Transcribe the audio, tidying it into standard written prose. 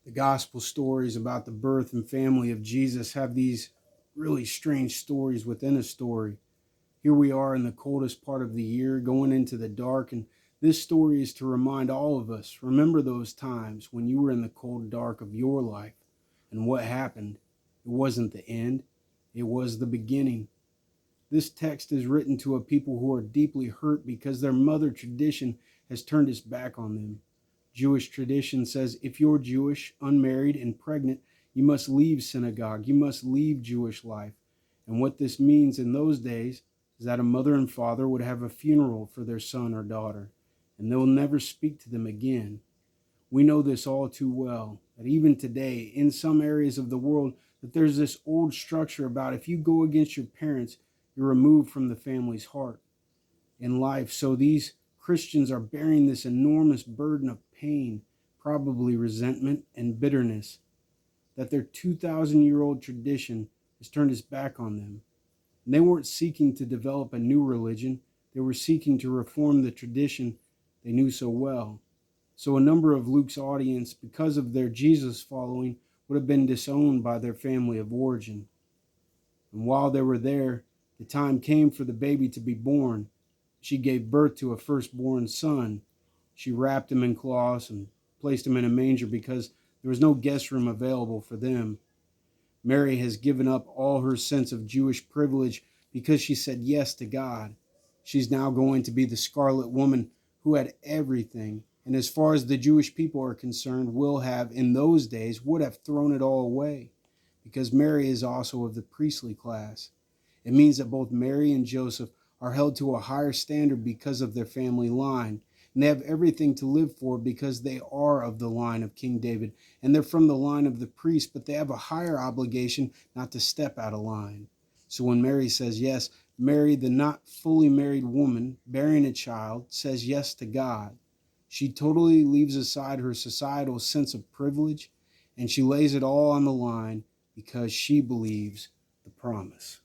The gospel stories about the birth and family of Jesus have these really strange stories within a story. Here we are in the coldest part of the year, going into the dark, and this story is to remind all of us, remember those times when you were in the cold dark of your life and what happened. It wasn't the end, it was the beginning. This text is written to a people who are deeply hurt because their mother tradition has turned its back on them. Jewish tradition says if you're Jewish, unmarried, and pregnant, you must leave synagogue, you must leave Jewish life. And what this means in those days is that a mother and father would have a funeral for their son or daughter, and they will never speak to them again. We know this all too well, that even today, in some areas of the world, that there's this old structure about if you go against your parents, you're removed from the family's heart in life. So these Christians are bearing this enormous burden of pain, probably resentment and bitterness, that their 2,000-year-old tradition has turned its back on them. And they weren't seeking to develop a new religion, they were seeking to reform the tradition they knew so well. So a number of Luke's audience, because of their Jesus following, would have been disowned by their family of origin. And while they were there, the time came for the baby to be born. She gave birth to a firstborn son. She wrapped him in cloths and placed him in a manger because there was no guest room available for them. Mary has given up all her sense of Jewish privilege because she said yes to God. She's now going to be the scarlet woman who had everything, and as far as the Jewish people are concerned, will have, in those days, would have thrown it all away, because Mary is also of the priestly class. It means that both Mary and Joseph are held to a higher standard because of their family line, and they have everything to live for because they are of the line of King David, and they're from the line of the priest, but they have a higher obligation not to step out of line. So when Mary says yes, Mary, the not fully married woman bearing a child, says yes to God. She totally leaves aside her societal sense of privilege, and she lays it all on the line because she believes the promise.